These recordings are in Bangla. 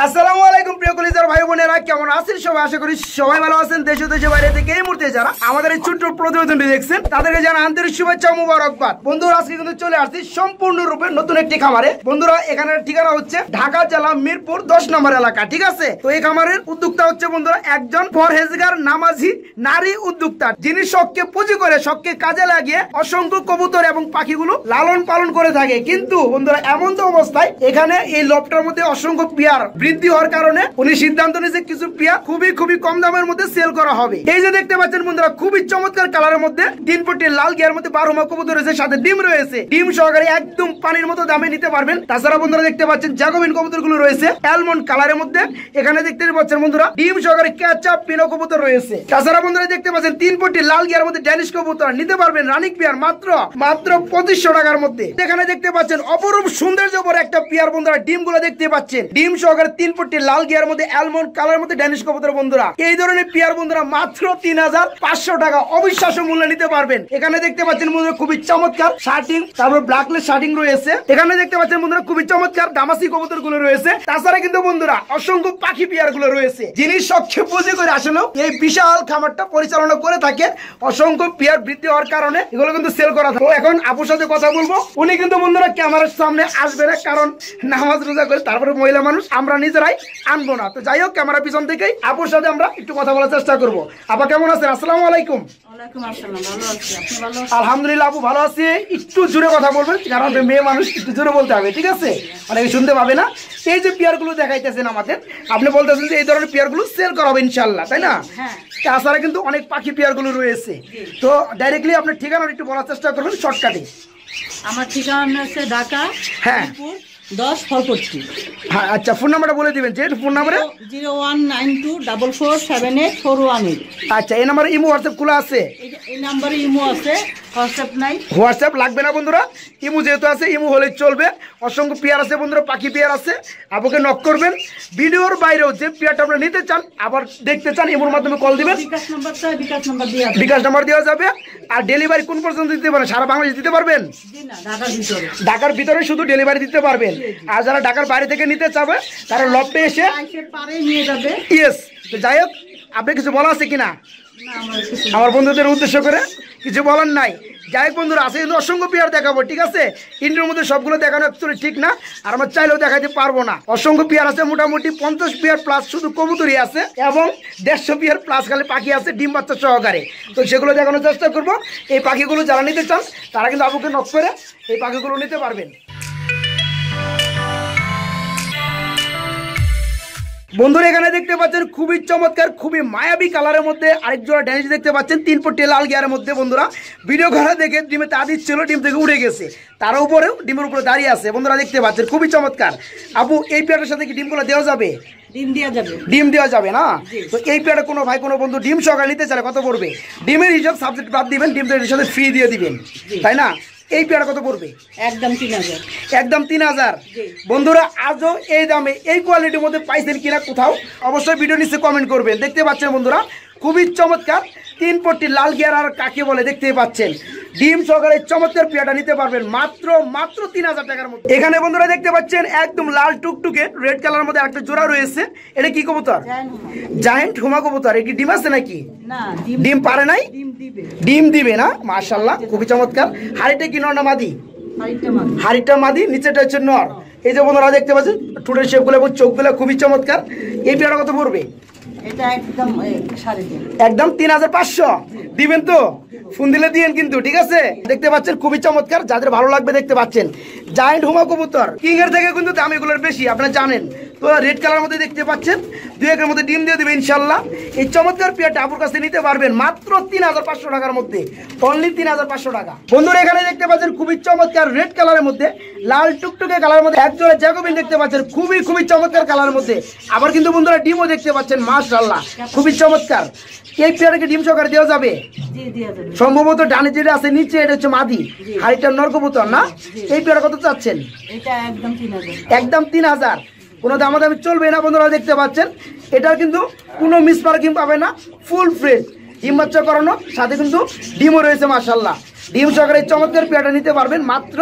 আসসালামু আলাইকুম প্রিয় কলিজার ভাই বোনেরা, কেমন আছেন সবাই? আশা করি সবাই ভালো আছেন। দেশ ও দেশের বাইরে থেকে এই মুহূর্তে যারা আমাদের এই ছোট্ট প্রতিবেদনটি দেখছেন তাদেরকে জানাই আন্তরিক শুভেচ্ছা, মুবারকবাদ। বন্ধুরা, আজকে কিন্তু চলে আসছি সম্পূর্ণরূপে নতুন একটি খামারে। বন্ধুরা, এখানের ঠিকানা হচ্ছে ঢাকা জেলা মিরপুর 10 নম্বর এলাকা, ঠিক আছে? তো এই খামারের উদ্যোক্তা হচ্ছে বন্ধুরা একজন পরহেজগার নামাজি নারী উদ্যোক্তা, যিনি শখকে পুঁজি করে শখকে কাজে লাগিয়ে অসংখ্য কবুতর এবং পাখিগুলো লালন পালন করে থাকে। কিন্তু বন্ধুরা, এমন তো অবস্থায় এখানে এই লবটার মধ্যে অসংখ্য পেয়ার বৃদ্ধি হওয়ার কারণে উনি সিদ্ধান্ত নিয়েছে কিছু পেয়ার খুবই কম দামের মধ্যে সেল করা হবে। এই যে দেখতে পাচ্ছেন বন্ধুরা, খুবই চমৎকার কালারের মধ্যে 3 ফুটি লাল গিয়ার মধ্যে 12 মা কবুতর রয়েছে, সাথে ডিম রয়েছে। ডিম সহকারে একদম পানির মতো দামে নিতে পারবেন। তাছাড়া বন্ধুরা দেখতে পাচ্ছেন জ্যাকোবিন কবুতর গুলো রয়েছে অ্যালমন্ড কালারের মধ্যে। এখানে দেখতে পাচ্ছেন বন্ধুরা ডিম সহকারে ক্যাচা পিনো কবুতর রয়েছে। তাছাড়া বন্ধুরা দেখতে পাচ্ছেন 3 ফুটি লাল গিয়ার মধ্যে ড্যানিশ কবুতর নিতে পারবেন রানিক পেয়ার মাত্র 2500 টাকার মধ্যে। এখানে দেখতে পাচ্ছেন অপরূপ সৌন্দর্যপর একটা পেয়ার বন্ধুরা, ডিম গুলো দেখতে পাচ্ছেন ডিম সহকারে 3 ফুটি লাল গিয়ার মধ্যে অ্যালমন্ড কালার মধ্যে ড্যানিশ কবুতর। বন্ধুরা, এই ধরনের পেয়ার বন্ধুরা মাত্র 3500 টাকা অবিশ্বাস্য মূল্যে নিতে পারবেন। এখানে দেখতে পাচ্ছেন বন্ধুরা খুবই চমৎকার শার্টিং, তারপর ব্ল্যাকলেস শার্টিং রয়েছে। এখানে দেখতে পাচ্ছেন বন্ধুরা খুবই চমৎকার দামাসি কবুতর গুলো রয়েছে। তাছাড়া কিন্তু বন্ধুরা অসংখ্য পাখি পেয়ার গুলো রয়েছে, যিনি শখকে পুঁজি করে আসলেও এই বিশাল খামারটা পরিচালনা করে থাকে। অসংখ্য পেয়ার বৃদ্ধি হওয়ার কারণে এগুলো কিন্তু সেল করা থাকে। এখন আপুর সাথে কথা বলবো। উনি কিন্তু বন্ধুরা ক্যামেরার সামনে আসবে না, কারণ নামাজ রোজা করে তারপরে মহিলা মানুষ, আমরা নিজেরাই আনবো না। তো যাই হোক, ক্যামেরা পিছন থেকেই আপুর সাথে আমরা একটু কথা বলার চেষ্টা করবো। আপা কেমন আছেন? আসসালামু আলাইকুম। আলহামদুলিল্লাহ আপু ভালো আছি। একটু জোরে কথা বলবেন, কারণ মেয়ে মানুষ একটু জোরে বলতে হবে, ঠিক আছে? অনেকে শুনতে পাবে না। এই যে পেয়ার গুলো দেখাইতেছেন আমাদের, আপনি বলতেছেন যে এই ধরনের পেয়ার গুলো সেল করা হবে ইনশাল্লাহ, তাই না? তাছাড়া কিন্তু অনেক পাখি পেয়ার গুলো রয়েছে। তো ডাইরেক্টলি আপনার ঠিকানা একটু বলার চেষ্টা করবেন শর্টকাটে। আমার ঠিকানা হচ্ছে ঢাকা, হ্যাঁ 10 ফলপট্টি। হ্যাঁ আচ্ছা, ফোন নাম্বারটা বলে দিবেন। যে ফোন নাম্বারে 0192447841। আচ্ছা, এই নাম্বারে ইমো হোয়াটসঅ্যাপ খোলা আছে? এই নাম্বারে ইমো আছে, হোয়াটসঅ্যাপ নাই। হোয়াটসঅ্যাপ লাগবে না বন্ধুরা, ইমো যেহেতু আছে ইমো হলে চলবে। অসংখ্য পেয়ার আছে বন্ধুরা, পাখি পেয়ার আছে। আপুকে নক করবেন। ভিডিওর বাইরেও যে পেয়ারটা আপনারা নিতে চান, আবার দেখতে চান, ইমোর মাধ্যমে কল দিবেন। বিকাশ নাম্বার দেওয়া যাবে। আর ডেলিভারি কোন পর্যন্ত দিতে পারেন? সারা বাংলাদেশ দিতে পারবেন? ঢাকার ভিতরে শুধু ডেলিভারি দিতে পারবেন। আর যারা ঢাকার বাইরে থেকে নিতে চাবে তারা লফটে এসে নিয়ে যাবে। ইয়েস। তো যাই হোক, আপনি কিছু বলা আছে কিনা আমার বন্ধুদের উদ্দেশ্য করে? কিছু বলার নাই। যাই হোক বন্ধুরা, আছে কিন্তু অসংখ্য পেয়ার দেখাবো, ঠিক আছে? ইন্ডিয়ার মধ্যে সবগুলো দেখানো অ্যাকচুয়ালি ঠিক না, আর আমরা চাইলেও দেখাতে পারবো না। অসংখ্য পেয়ার আছে, মোটামুটি 50 পেয়ার প্লাস শুধু কবুতরই আছে, এবং 150 পেয়ার প্লাস খালি পাখি আছে ডিম বাচ্চা সহকারে। তো সেগুলো দেখানোর চেষ্টা করবো। এই পাখিগুলো যারা নিতে চান তারা কিন্তু আপুকে নক করে এই পাখিগুলো নিতে পারবেন। বন্ধুরা, এখানে দেখতে পাচ্ছেন খুবই চমৎকার, খুবই মায়াবী কালারের মধ্যে আরেক জোড়া ড্যানিশ দেখতে পাচ্ছেন 3 ফুটি লাল গিয়ারের মধ্যে। বন্ধুরা, ভিডিও ঘরে দেখে ডিমে তা দিচ্ছিল, ডিম থেকে উড়ে গেছে, তার উপরেও ডিমের উপরে দাঁড়িয়ে আছে। বন্ধুরা দেখতে পাচ্ছেন খুবই চমৎকার। আপু, এই পেয়ারটার সাথে কি ডিমগুলো দেওয়া যাবে? ডিম দেওয়া যাবে না? তো এই পেয়ারটা কোনো ভাই কোনো বন্ধু ডিম সহকারে নিতে চাইলে কত পড়বে? ডিমের হিসাব সাবজেক্ট বাদ দিবেন, ডিমের সাথে ফ্রি দিয়ে দিবেন, তাই না? এই পেয়ারা কত পড়বে? একদম 3000। একদম 3000। বন্ধুরা, আজও এই দামে এই কোয়ালিটির মধ্যে পাইছেন কিনা কোথাও? অবশ্যই ভিডিও নিচে কমেন্ট করবেন। দেখতে পাচ্ছেন বন্ধুরা খুবই চমৎকার 3 ফুটি লাল গিয়ার, আর কাকে বলে দেখতে পাচ্ছেন ডিম সহকারে চমৎকার পেয়ারটা নিতে পারবেন মাত্র 3000 টাকার মধ্যে। এখানে বন্ধুরা দেখতে পাচ্ছেন একদম লাল টুকটুকে রেড কালার মধ্যে একটা জোড়া রয়েছে। এটা কি কবুতর? জায়ান্ট হুমা কবুতর। এটা কি ডিম আছে নাকি? না, ডিম পারে নাই। ডিম দিবে না? মাশাআল্লাহ, খুবই চমৎকার। হাড়িটা কি নর না মাদি? হাড়িটা মাদি, নিচেটা হচ্ছে নর। এই যে বন্ধুরা দেখতে পাচ্ছেন ঠোঁটের শেপগুলো এবং চোখগুলো খুবই চমৎকার। এই পেয়ারটা কত পড়বে? এটা একদম 3500 দিবেন তো? ফোন দিলে দিয়েন কিন্তু, ঠিক আছে? দেখতে পাচ্ছেন খুবই চমৎকার, যাদের ভালো লাগবে দেখতে পাচ্ছেন জায়ান্ট হুমা কবুতর। কিং এর থেকে কিন্তু দাম এগুলোর বেশি, আপনারা জানেন। তো রেড কালার মধ্যে দেখতে পাচ্ছেন 2-1 মধ্যে ডিম দিয়ে দেবে ইনশাল্লাহ। এই চমৎকার পেয়ারটা আপুর কাছে নিতে পারবেন মাত্র 3500 টাকার মধ্যে, অনলি 3500 টাকা। বন্ধুরা, এখানে দেখতে পাচ্ছেন খুবই চমৎকার রেড কালারের মধ্যে লাল টুকটুকে কালারের মধ্যে এক জোড়া জ্যাকোবিন দেখতে পাচ্ছেন, খুবই চমৎকার কালারের মধ্যে। আবার কিন্তু বন্ধুরা ডিমও দেখতে পাচ্ছেন, মাশাআল্লাহ খুবই চমৎকার। এই পেয়ারটাকে ডিম সহকারে দেওয়া যাবে? সম্ভবত ডানে যেটা আছে নিচে এটা হচ্ছে মাদি, আর এটা নর কবুতর না? এই পেয়ারটা কত চাচ্ছেন? এটা একদম 3000। একদম 3000। কোনো দামাদামি চলবে না। বন্ধুরা দেখতে পাচ্ছেন এটার কিন্তু কোনো মিস মার্কিং পাবে না, ফুল ফ্রেশ ডিম বাচ্চা করানো, সাথে কিন্তু ডিমও রয়েছে মাশাআল্লাহ। ডিম সহকারে চমৎকার পেয়ারটা নিতে পারবেন মাত্র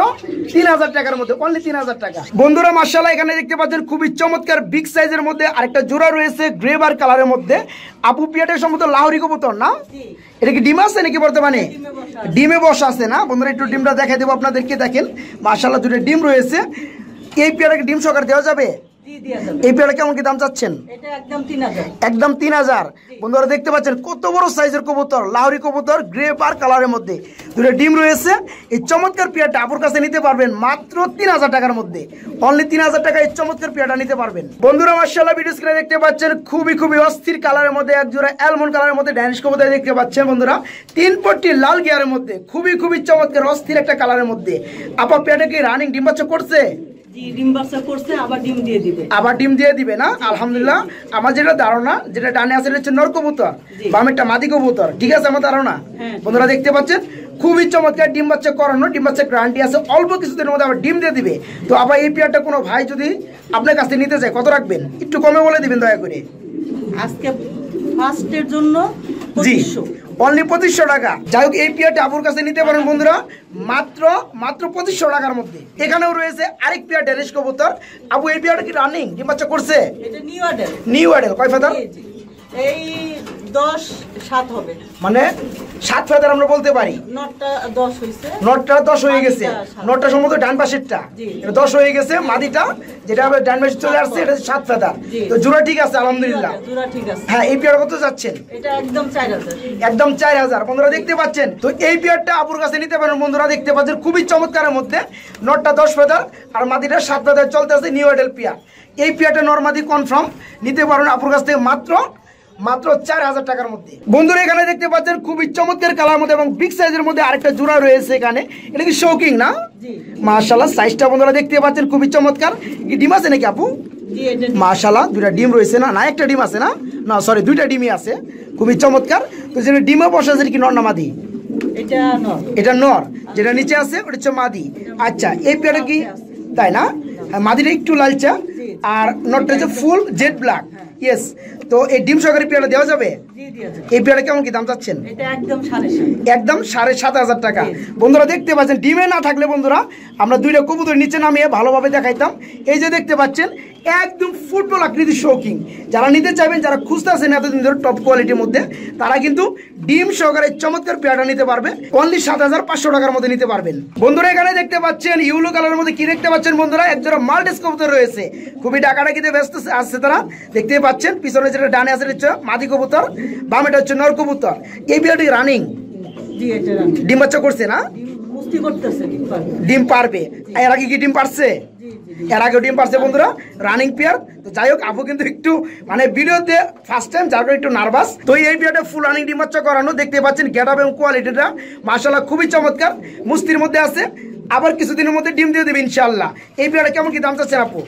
3000 টাকার মধ্যে, অনলি 3000 টাকা। বন্ধুরা মাশাআল্লাহ এখানে দেখতে পাচ্ছেন খুবই চমৎকার বিগ সাইজের মধ্যে আরেকটা জোড়া রয়েছে গ্রে বার কালারের মধ্যে। আপু পেয়ারটার সম্ভবত লাহোরি কবুতর না? এটা কি ডিম আছে নাকি বর্তমানে? ডিমে বসা আছে না? বন্ধুরা একটু ডিমটা দেখাই দেবো আপনাদেরকে। দেখেন মাশাআল্লাহ দুটো ডিম রয়েছে। এই পেয়ারটাকে ডিম সহকারে দেওয়া যাবে? এই পেয়ারটা কেমন কি দাম চাচ্ছেন? একদম 3000। বন্ধুরা দেখতে পাচ্ছেন কত বড় সাইজের কবুতর, লাহোরি কবুতর গ্রে বার কালারের মধ্যে দুটো ডিম রয়েছে। এই চমৎকার পেয়ারটা আপুর কাছে নিতে পারবেন মাত্র 3000 টাকার মধ্যে, অনলি 3000 টাকায় এই চমৎকার পেয়ারটা নিতে পারবেন। বন্ধুরা মাশাআল্লাহ ভিডিও স্ক্রিনে দেখতে পাচ্ছেন খুবই অস্থির কালারের মধ্যে এক জোড়া অ্যালমন্ড কালারের মধ্যে ড্যানিশ কবুতর দেখতে পাচ্ছেন বন্ধুরা, 3 পট্টি লাল গিয়ারের মধ্যে খুবই চমৎকার অস্থির একটা কালারের মধ্যে। আপা পেয়ারটা কি রানিং ডিম বাচ্চা করছে? আবার ডিম দিয়ে দিবে না? আলহামদুলিল্লাহ। আমার যেটা ধারণা, যেটা ডানে আছে হচ্ছে নর কবুতর, বামেরটা মাদি কবুতর, ঠিক আছে আমার ধারণা। বন্ধুরা দেখতে পাচ্ছেন খুবই চমৎকার ডিম বাচ্চা করানো, ডিম বাচ্চা গ্যারান্টি আছে, অল্প কিছুদিনের মধ্যে আবার ডিম দিয়ে দিবে। তো আবার এই পেয়ারটা কোনো ভাই যদি আপনার কাছে নিতে চায় কত রাখবেন? একটু কমে বলে দিবেন দয়া করে। আজকে ফার্স্টের জন্য জি অনলি 2500 টাকা। যাই হোক এই পেয়ারটা আপুর কাছে নিতে পারেন বন্ধুরা মাত্র 2500 টাকার মধ্যে। এখানেও রয়েছে আরেক পেয়ার ড্যানিশ কবুতর। আপু এই পেয়ারটা কি রানিং ডিম বাচ্চা করছে? এটা নিউ অ্যাডেল কয় ফেদার? এই 10-7 হবে, মানে 7 ফেদার আমরা বলতে পারি। নটটা 10 হইছে, নটটা 10 হয়ে গেছে, নটটা সম্ভবত ডান পাশেরটা, এটা 10 হয়ে গেছে। মাদিটা যেটা আমরা ডান পাশে চলে আসছে এটা 7 ফেদার। তো জোড়া ঠিক আছে আলহামদুলিল্লাহ, জোড়া ঠিক আছে। হ্যাঁ এই পেয়ার কত যাচ্ছেন? এটা একদম 4000, একদম 4000। বন্ধুরা দেখতে পাচ্ছেন তো এই পেয়ারটা আপুর কাছে নিতে পারেন বন্ধুরা। দেখতে পাচ্ছেন খুবই চমৎকারের মধ্যে, নটটা 10 ফেদার আর মাদিটা 7 ফেদার চলতে আছে, নিউ অ্যাডেল পেয়ার। এই পেয়ারটা নরমাদি কনফার্ম নিতে পারেন আপুর কাছ থেকে মাত্র 4000 টাকার মধ্যে। বন্ধুরা এখানে দেখতে পাচ্ছেন খুবই চমৎকার কালার মধ্যে এবং বিগ সাইজের মধ্যে আরেকটা জোড়া রয়েছে এখানে। এটা কি শৌকিং না? মাশাআল্লাহ সাইজটা বন্ধুরা দেখতে পাচ্ছেন খুবই চমৎকার। কি ডিম আছে নাকি আপু? মাশাআল্লাহ দুইটা ডিম রয়েছে না? না একটা ডিম আছে না? না সরি দুইটা ডিমই আছে, খুবই চমৎকার। তো যেটা ডিমে বসা আছে কি নর না মাদি? এটা নর, যেটা নিচে আছে ওটা হচ্ছে মাদি। আচ্ছা এই পেয়ারটা কি তাই না? মাদিটা একটু লালচা আর নটটা হচ্ছে ফুল জেড ব্ল্যাক। ইয়েস। তো এই ডিম সহকারে পেয়ারটা দেওয়া যাবে? এই পেয়ারটা কেমন কি দাম চাচ্ছেন? একদম 7500 টাকা। বন্ধুরা দেখতে পাচ্ছেন ডিমে না থাকলে বন্ধুরা আমরা দুইটা কবুতর নিচে নামিয়ে ভালোভাবে দেখাইতাম। এই যে দেখতে পাচ্ছেন একদম ফুটবল আকৃতির শৌকিং। যারা নিতে চাইবেন, যারা খুঁজতে আছেন এতদিন ধরে টপ কোয়ালিটির মধ্যে, তারা কিন্তু ডিম সহকারে চমৎকার পেয়ারটা নিতে পারবে, অনলি 7500 টাকার মধ্যে নিতে পারবেন। বন্ধুরা এখানে দেখতে পাচ্ছেন ইউলো কালারের মধ্যে কি দেখতে পাচ্ছেন বন্ধুরা? একজোড়া মাল্টিস কবুতর রয়েছে, খুবই ডাকাডাকিতে ব্যস্ত আসছে তারা। দেখতে পাচ্ছেন পিছনে যেটা ডানে আছে হচ্ছে মাদি কবুতর, বামেটা হচ্ছে নর কবুতর। এই পেয়ারটি রানিং ডিম বাচ্চা করছে না? ডিম পারবে। এর আগে কি ডিম পারছে? এর আগে ডিম পারছে বন্ধুরা, রানিং পেয়ার। তো যাই হোক আপু কিন্তু একটু মানে ভিডিওতে ফার্স্ট টাইম, যার একটু নার্ভাস। তো এই পেয়ারটা ফুল রানিং ডিম বাচ্চা করানো। দেখতে পাচ্ছেন গেট আপ এবং কোয়ালিটিটা মাশাআল্লাহ খুবই চমৎকার, মুস্তির মধ্যে আছে। আবার কিছুদিনের মধ্যে ডিম দিয়ে দেবে ইনশাআল্লাহ। এই পেয়ারটা কেমন কি দাম চাচ্ছেন আপু?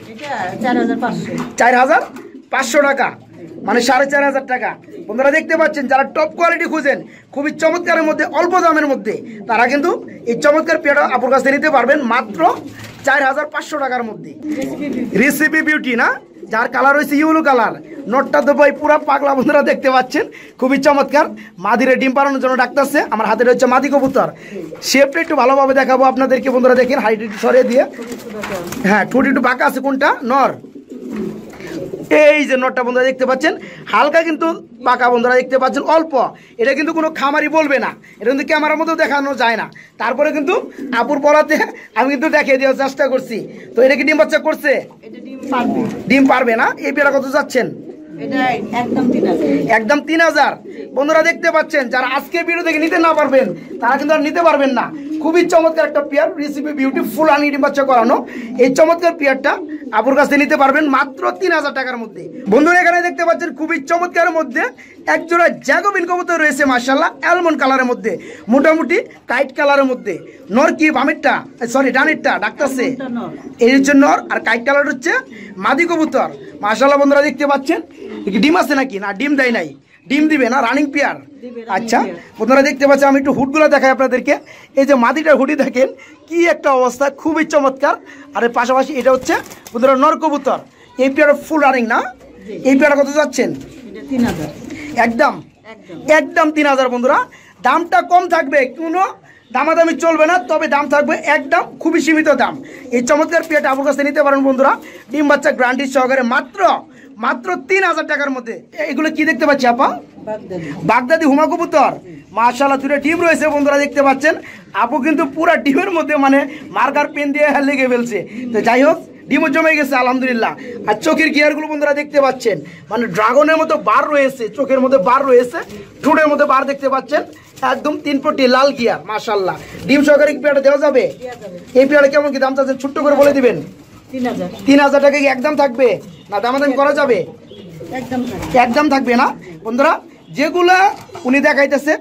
4500 টাকা, মানে 4500 টাকা। বন্ধুরা দেখতে পাচ্ছেন যারা টপ কোয়ালিটি খুঁজেন খুবই চমৎকারের মধ্যে অল্প দামের মধ্যে, তারা কিন্তু এই চমৎকার পেয়ারটা আপুর কাছে নিতে পারবেন মাত্র 4500 টাকার মধ্যে। রেসিপি বিউটি না, যার কালার হয়েছে ইউলো কালার, নটটা তো ভাই পুরা পাগলা। বন্ধুরা দেখতে পাচ্ছেন খুবই চমৎকার, মাদিরে ডিম পাড়ানোর জন্য ডাকতেছে। আমার হাতে হচ্ছে মাদি কবুতর। শেপটা একটু ভালোভাবে দেখাবো আপনাদেরকে বন্ধুরা, দেখেন হাইট একটু সরিয়ে দিয়ে। হ্যাঁ ঠোঁট একটু বাঁকা আছে, কোনটা নর? এই যে নটটা বন্ধুরা দেখতে পাচ্ছেন হালকা কিন্তু বাঁকা, বন্ধুরা দেখতে পাচ্ছেন অল্প। এটা কিন্তু কোনো খামারি বলবে না, এটা কিন্তু ক্যামেরার মধ্যেও দেখানো যায় না। তারপরে কিন্তু আপুর বলাতে আমি কিন্তু দেখিয়ে দেওয়ার চেষ্টা করছি। তো এটা কি ডিম বাচ্চা করছে? ডিম পারবে না। এই পেয়ারা কত যাচ্ছেন? একদম 3000। বন্ধুরা দেখতে পাচ্ছেন যারা আজকের ভিডিও থেকে নিতে না পারবেন তারা কিন্তু আর নিতে পারবেন না। খুবই চমৎকার একটা পেয়ার, রেসিপি বিউটিফুল আনি ডিম বাচ্চা করানো। এই চমৎকার পেয়ারটা আপুর কাছে নিতে পারবেন মাত্র 3000 টাকার মধ্যে। বন্ধুরা এখানে দেখতে পাচ্ছেন খুবই চমৎকারের মধ্যে একজোড়া জ্যাকোবিন কবুতর রয়েছে মাশাআল্লাহ, অ্যালমন্ড কালারের মধ্যে, মোটামুটি কাইট কালারের মধ্যে। নর কি বামেরটা, সরি ডানেরটা ডাকতেছে, এই হচ্ছে নর, আর কাইট কালার হচ্ছে মাদি কবুতর মাশাআল্লাহ। বন্ধুরা দেখতে পাচ্ছেন ডিম আছে নাকি? না ডিম দেয় নাই, ডিম দিবে না, রানিং পেয়ার। আচ্ছা বন্ধুরা দেখতে পাচ্ছেন, আমি একটু হুডগুলো দেখাই আপনাদেরকে। এই যে মাদিটার হুডি দেখেন কি একটা অবস্থা, খুবই চমৎকার। আর এর পাশাপাশি এটা হচ্ছে বন্ধুরা নর কবুতর। এই পেয়ার ফুল রানিং না? এই পেয়ার কত যাচ্ছেন? একদম 3000 বন্ধুরা। দামটা কম থাকবে, কোনো দামাদামি চলবে না, তবে দাম থাকবে একদম খুবই সীমিত দাম। এই চমৎকার পেয়ারটা আপুর কাছে নিতে পারেন বন্ধুরা, ডিম বাচ্চা গ্যারান্টি সহকারে মাত্র 3000 টাকার মধ্যে। এগুলো কি দেখতে পাচ্ছি আপা? বাগদাদি হুমা কবুতর, মাশাআল্লাহ দুটো ডিম রয়েছে বন্ধুরা দেখতে পাচ্ছেন। আপু কিন্তু পুরা ডিমের মধ্যে মানে মার্কার পেন দিয়ে লেগে ফেলছে। তো যাই হোক, ডিমও জমে গেছে আলহামদুলিল্লাহ। আর চোখের গিয়ারগুলো বন্ধুরা দেখতে পাচ্ছেন, মানে ড্রাগনের মতো বার রয়েছে, চোখের মধ্যে বার রয়েছে, ঠোঁটের মধ্যে বার দেখতে পাচ্ছেন, একদম 3 পটি লাল গিয়ার মাশাআল্লাহ। ডিম সহকারে কি পেয়ারটা দেওয়া যাবে? এই পেয়ারে কেমন কি দাম চাচ্ছেন ছোট্ট করে বলে দিবেন। 3000 টাকা কি একদম থাকবে না দামাদামি করা যাবে? একদম থাকবে না বন্ধুরা। যেগুলা উনি দেখাইতেছে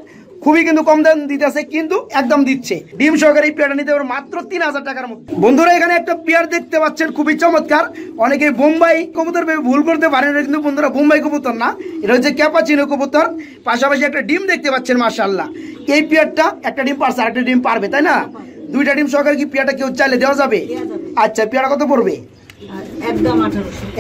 খুবই কিন্তু কম দাম দিতেছে, কিন্তু একদম দিচ্ছে। ডিম সহকারে এই পেয়ারটা নিতে পারবে মাত্র 3000 টাকার মধ্যে। বন্ধুরা এখানে একটা পেয়ার দেখতে পাচ্ছেন খুবই চমৎকার। অনেকে বোম্বাই কবুতর ভেবে ভুল করতে পারেন, কিন্তু বন্ধুরা বোম্বাই কবুতর না, এটা হচ্ছে ক্যাপাচিনো কবুতর। পাশাপাশি একটা ডিম দেখতে পাচ্ছেন মাশাআল্লাহ। এই পেয়ারটা একটা ডিম পারছে, আরেকটা ডিম পারবে, তাই না? দুইটা ডিম সহকারে কি পেয়ারটা কেউ চাইলে দেওয়া যাবে? আচ্ছা, পেয়ারটা কত পড়বে?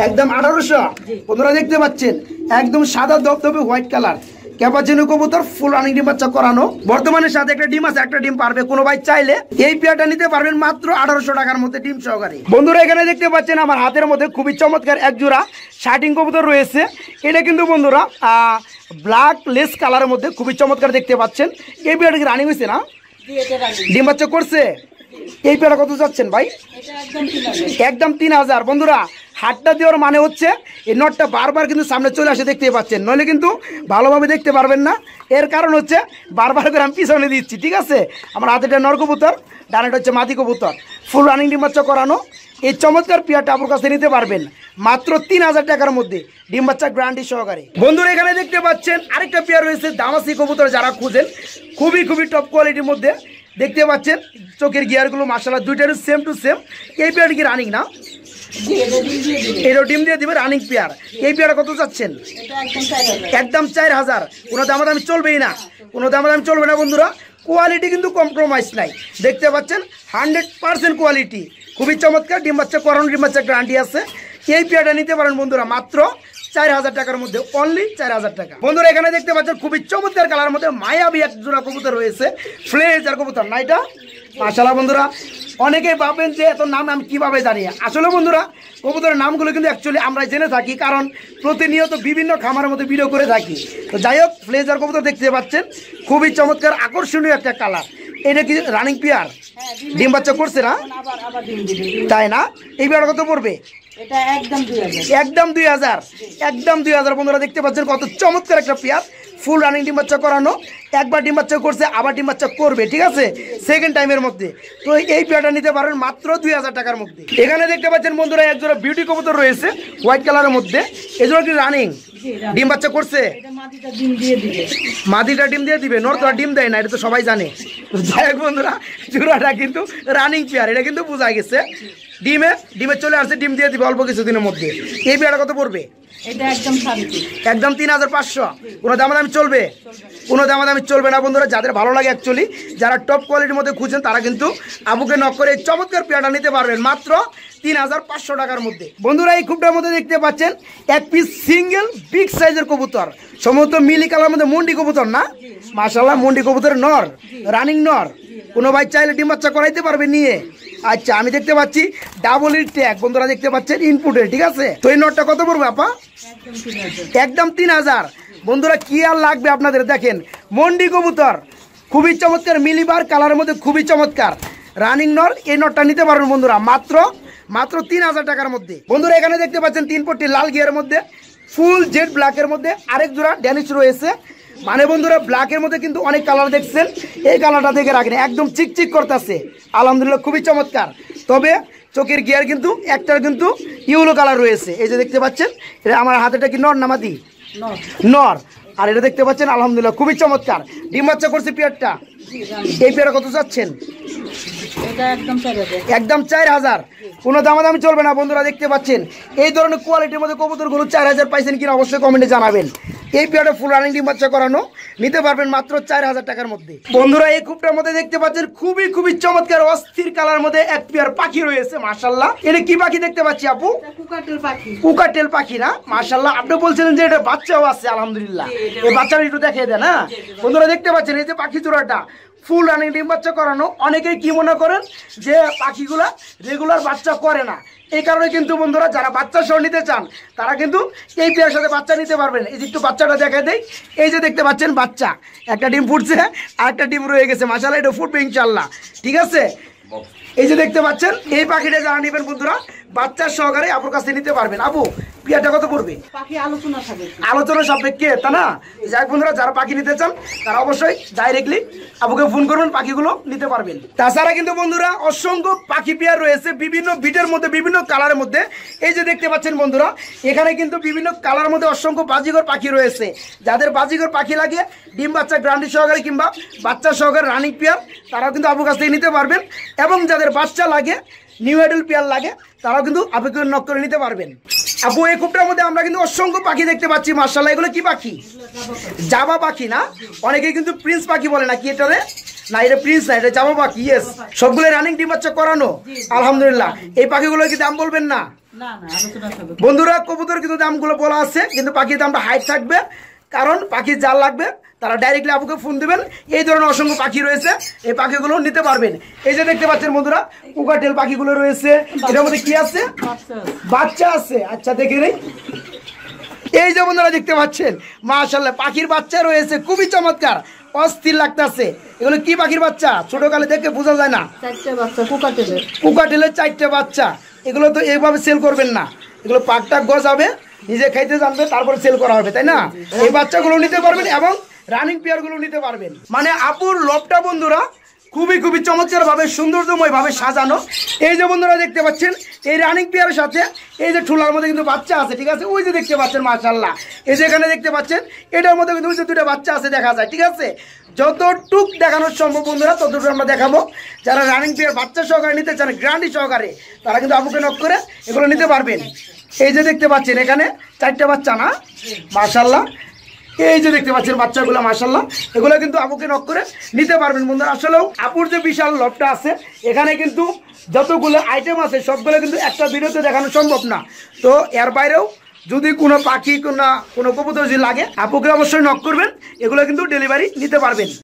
একদম 1800। বন্ধুরা দেখতে পাচ্ছেন একদম সাদা ধবধবে হোয়াইট কালার ক্যাপাচিনো কবুতর, ফুল রানিং ডিম বাচ্চা করানো। বর্তমানে সাথে একটা ডিম আছে, একটা ডিম পারবে। কোনো ভাই চাইলে এই পেয়ারটা নিতে পারবেন মাত্র 1800 টাকার মধ্যে ডিম সহকারে। বন্ধুরা এখানে দেখতে পাচ্ছেন আমার হাতের মধ্যে খুবই চমৎকার এক জোড়া শার্টিং কবুতর রয়েছে। এটা কিন্তু বন্ধুরা ব্ল্যাক লেস কালারের মধ্যে খুবই চমৎকার দেখতে পাচ্ছেন। এই পেয়ারটা কি রানিং হয়েছে না? ডিম বাচ্চা করছে। এই পেয়ারটা কত যাচ্ছেন ভাই? একদম 3000। বন্ধুরা হাতটা দেওয়ার মানে হচ্ছে এই নটটা বারবার কিন্তু সামনে চলে আসে, দেখতে পাচ্ছেন, নইলে কিন্তু ভালোভাবে দেখতে পারবেন না। এর কারণ হচ্ছে বারবার করে আমি পিছনে দিচ্ছি, ঠিক আছে? আমার হাতে নর কবুতর, ডানেটা হচ্ছে মাদি কবুতর, ফুল রানিং ডিম বাচ্চা করানো। এই চমৎকার পেয়ারটা আপনার কাছে নিতে পারবেন মাত্র 3000 টাকার মধ্যে ডিম বাচ্চা গ্যারান্টি সহকারে। বন্ধুরা এখানে দেখতে পাচ্ছেন আরেকটা পেয়ার রয়েছে দামাসি কবুতর, যারা খুঁজেন খুবই টপ কোয়ালিটির মধ্যে দেখতে পাচ্ছেন। চোখের গিয়ারগুলো মাশাআল্লাহ দুইটারই সেম টু সেম। এই পেয়ারটা কি রানিং না? এটাও ডিম দিয়ে দিবে, রানিং পেয়ার। এই পেয়ারটা কত চাচ্ছেন? একদম 4000। কোনো দামাদামি চলবেই না, কোনো দামাদামি চলবে না বন্ধুরা। কোয়ালিটি কিন্তু কম্প্রোমাইজ নাই, দেখতে পাচ্ছেন 100% কোয়ালিটি, খুবই চমৎকার। ডিম বাচ্চা করানো, ডিম বাচ্চা গ্যারান্টি আছে। এই পেয়ারটা নিতে পারেন বন্ধুরা মাত্র 4000 টাকার মধ্যে, অনলি 4000 টাকা। বন্ধুরা এখানে দেখতে পাচ্ছেন খুবই চমৎকার কালার মধ্যে মায়াবী এক জোড়া কবুতর রয়েছে, ফ্লেজার কবুতর না এটা? মাশাআল্লাহ বন্ধুরা, অনেকেই ভাবেন যে এত নাম আমি কিভাবে জানি। আসলে বন্ধুরা কবুতরের নামগুলো কিন্তু অ্যাকচুয়ালি আমরা জেনে থাকি, কারণ প্রতিনিয়ত বিভিন্ন খামারের মধ্যে ভিডিও করে থাকি। তো যাই হোক, ফ্লেজার কবুতর দেখতে পাচ্ছেন খুবই চমৎকার আকর্ষণীয় একটা কালার। এটা কি রানিং পেয়ার? ডিম বাচ্চা করছে না? তাই না? এই পেয়ার কত পড়বে? একদম 2000। একদম 2000। বন্ধুরা দেখতে পাচ্ছেন কত চমৎকার একটা পেয়ার, ফুল রানিং ডিম বাচ্চা করানো। একবার ডিম বাচ্চা করছে, আবার ডিম বাচ্চা করবে, ঠিক আছে, সেকেন্ড টাইমের মধ্যে। তো এই পেয়ারটা নিতে পারেন মাত্র 2000 টাকার মধ্যে। এখানে দেখতে পাচ্ছেন বন্ধুরা এক জোড়া বিউটি কবুতর রয়েছে হোয়াইট কালারের মধ্যে। এই জোড়া কি রানিং? ডিম বাচ্চা করছে? মাদিটা ডিম দিয়ে দিবে, নর তো আর ডিম দেয় না, এটা তো সবাই জানে। যাই হোক বন্ধুরা, জোড়াটা কিন্তু রানিং পেয়ার, এটা কিন্তু বোঝা গেছে। ডিমে চলে আসছে, ডিম দিয়ে দিবে অল্প কিছুদিনের মধ্যে। এই পেয়ারটা কত পড়বে? একদম 3500। কোনো দামাদামি চলবে? কোনো দামাদামি চলবে না বন্ধুরা। যাদের ভালো লাগে অ্যাকচুয়ালি, যারা টপ কোয়ালিটির মধ্যে খুঁজছেন, তারা কিন্তু আবুকে নক করে এই চমৎকার পেয়ারটা নিতে পারবেন মাত্র 3500 টাকার মধ্যে। বন্ধুরা এই খুবটার মধ্যে দেখতে পাচ্ছেন এক পিস সিঙ্গেল বিগ সাইজের কবুতর, সম্ভবত মিলি কালার মধ্যে মন্ডি কবুতর না? মাশাআল্লাহ, মন্ডি কবুতরের নর, রানিং নর। কোনো ভাই চাইলে ডিম বাচ্চা করাইতে পারবে নিয়ে। আচ্ছা, আমি দেখতে পাচ্ছি ডাবল ইট ট্যাগ, বন্ধুরা দেখতে পাচ্ছেন ইনপুটের, ঠিক আছে? তো এই নটটা কত পড়বে আপা? একদম 3000। বন্ধুরা কি আর লাগবে আপনাদের, দেখেন মন্ডি কবুতর, খুবই চমৎকার মিলিবার কালারের মধ্যে, খুবই চমৎকার রানিং নর। এই নটটা নিতে পারবেন বন্ধুরা মাত্র 3000 টাকার মধ্যে। বন্ধুরা এখানে দেখতে পাচ্ছেন 3 পট্টি লাল গিয়ারের মধ্যে, ফুল জেড ব্ল্যাকের মধ্যে আরেক জোড়া ড্যানিশ রয়েছে। মানে বন্ধুরা ব্ল্যাকের মধ্যে কিন্তু অনেক কালার দেখছেন, এই কালারটা দেখে রাখেন, একদম চিকচিক করতেছে আলহামদুলিল্লাহ, খুবই চমৎকার। তবে চোখের গিয়ার কিন্তু একটার কিন্তু ইউলো কালার রয়েছে, এই যে দেখতে পাচ্ছেন। এটা আমার হাতেটা কি নর না মাদি? নর। আর এটা দেখতে পাচ্ছেন আলহামদুলিল্লাহ খুবই চমৎকার। ডিম বাচ্চা করছে পেয়ারটা। এই পেয়ারা কত চাচ্ছেন? একদম 4000। কোনো দামাদামি চলবে না বন্ধুরা। দেখতে পাচ্ছেন এই ধরনের কোয়ালিটির মধ্যে কবুতরগুলো 4000 পাইছেন কিনা অবশ্যই কমেন্টে জানাবেন। এই পেয়ারটা ফুল রানিং ডিম বাচ্চা করানো, নিতে পারবেন মাত্র 4000 টাকার মধ্যে। বন্ধুরা এই খুবটার মধ্যে দেখতে পাচ্ছেন খুবই চমৎকার অস্থির কালার মধ্যে এক পেয়ার পাখি রয়েছে মাশাআল্লাহ। এটা কি পাখি দেখতে পাচ্ছি আপু? কুকাটেল পাখি না? মাশাআল্লাহ, আপনি বলছিলেন যে এটা বাচ্চাও আছে, আলহামদুলিল্লাহ। এই বাচ্চাটা একটু দেখিয়ে দেন। হ্যাঁ বন্ধুরা দেখতে পাচ্ছেন এই যে পাখি জোড়াটা ফুল রানিং ডিম বাচ্চা করানো। অনেকেই কি মনে করেন যে পাখিগুলা রেগুলার বাচ্চা করে না, এই কারণে কিন্তু বন্ধুরা যারা বাচ্চা সহ নিতে চান তারা কিন্তু এই পেয়ার সাথে বাচ্চা নিতে পারবেন। এই যে একটু বাচ্চাটা দেখা দেয়, এই যে দেখতে পাচ্ছেন বাচ্চা, একটা ডিম ফুটছে আর একটা ডিম রয়ে গেছে, মাশাআল্লাহ এটা ফুটবে ইনশাআল্লাহ, ঠিক আছে। এই যে দেখতে পাচ্ছেন এই পাখিটা যারা নেবেন বন্ধুরা বাচ্চার সহকারে আপুর কাছে নিতে পারবেন। আপু পেয়ারটা কত পড়বে? পাখি আলোচনা থাকবে, আলোচনা সাপেক্ষে, তা না? যাক বন্ধুরা যারা পাখি নিতে চান তারা অবশ্যই ডাইরেক্টলি আপুকে ফোন করবেন, পাখিগুলো নিতে পারবেন। তাছাড়া কিন্তু বন্ধুরা অসংখ্য পাখি পেয়ার রয়েছে বিভিন্ন বিটের মধ্যে, বিভিন্ন কালারের মধ্যে। এই যে দেখতে পাচ্ছেন বন্ধুরা এখানে কিন্তু বিভিন্ন কালারের মধ্যে অসংখ্য বাজিঘর পাখি রয়েছে। যাদের বাজিঘর পাখি লাগে ডিম বাচ্চা গ্যারান্টি সহকারে কিংবা বাচ্চা সহকারে রানিং পেয়ার তারাও কিন্তু আপুর কাছ থেকে নিতে পারবেন, এবং যাদের বাচ্চা লাগে নিউ অ্যাডাল্ট পেয়ার লাগে তারাও কিন্তু আপুকে নক করে নিতে পারবেন। আপু এই কুপটার মধ্যে আমরা কিন্তু অসংখ্য পাখি দেখতে পাচ্ছি, মাশাআল্লাহ এগুলো কি পাখি? জাবা পাখি না? অনেকেই কিন্তু প্রিন্স পাখি বলে, না কি এটা রে? না এটা প্রিন্স না, এটা জাবা পাখি। ইয়েস, সবগুলো রানিং ডিম বাচ্চা করানো আলহামদুলিল্লাহ। এই পাখিগুলো কি দাম বলবেন না? না না আলোচনা থাকবে বন্ধুরা কবুতর কিন্তু দামগুলো বলা আছে, কিন্তু পাখির দামটা হাইট থাকবে, কারণ পাখির জাল লাগবে তারা ডাইরেক্টলি আপুকে ফোন দিবেন। এই ধরনের অসংখ্য পাখি রয়েছে, এই পাখিগুলো নিতে পারবেন। এই যে দেখতে পাচ্ছেন বন্ধুরা কুকাটেল পাখিগুলো রয়েছে, এটার মধ্যে কি আছে? বাচ্চা আছে। আচ্ছা দেখে নেই, এই যে বন্ধুরা দেখতে পাচ্ছেন মাশাআল্লাহ পাখির বাচ্চা রয়েছে, খুবই চমৎকার, অস্থির লাগতেছে। এগুলো কি পাখির বাচ্চা? ছোটকালে দেখে বোঝা যায় না। 4টে বাচ্চা কোকাটেলের, কুকাটেলের 4টে বাচ্চা। এগুলো তো এইভাবে সেল করবেন না, এগুলো পাকটা গজাবে, নিজে খাইতে জানবে, তারপরে সেল করা হবে, তাই না? এই বাচ্চাগুলো নিতে পারবেন এবং রানিং পেয়ার গুলো নিতে পারবেন। মানে আপুর লবটা বন্ধুরা খুবই খুবই চমৎকার ভাবে সৌন্দর্যময় ভাবে সাজানো। এই যে বন্ধুরা দেখতে পাচ্ছেন এই রানিং পেয়ারের সাথে এই যে ঠুলার মধ্যে কিন্তু বাচ্চা আছে, ঠিক আছে? ওই যে দেখতে পাচ্ছেন মাশাআল্লাহ, এই যে এখানে দেখতে পাচ্ছেন এটার মধ্যে কিন্তু ওই যে 2টা বাচ্চা আছে দেখা যায়, ঠিক আছে? যতটুক দেখানোর সম্ভব বন্ধুরা ততটুকু আমরা দেখাবো। যারা রানিং পেয়ার বাচ্চা সহকারে নিতে চান গ্যারান্টি সহকারে তারা কিন্তু আপুকে নক করে এগুলো নিতে পারবেন। এই যে দেখতে পাচ্ছেন এখানে 4টে বাচ্চা না? মাশাআল্লাহ, এই যে দেখতে পাচ্ছেন বাচ্চাগুলো মাশাআল্লাহ, এগুলো কিন্তু আপুকে নক করে নিতে পারবেন বন্ধুরা। আসলেও আপুর যে বিশাল লবটা আছে এখানে কিন্তু যতগুলো আইটেম আছে সবগুলো কিন্তু একটা ভিডিওতে দেখানো সম্ভব না। তো এর বাইরেও যদি কোনো পাখি কোনো কবুতর যদি লাগে আপুকে অবশ্যই নক করবেন, এগুলো কিন্তু ডেলিভারি নিতে পারবেন।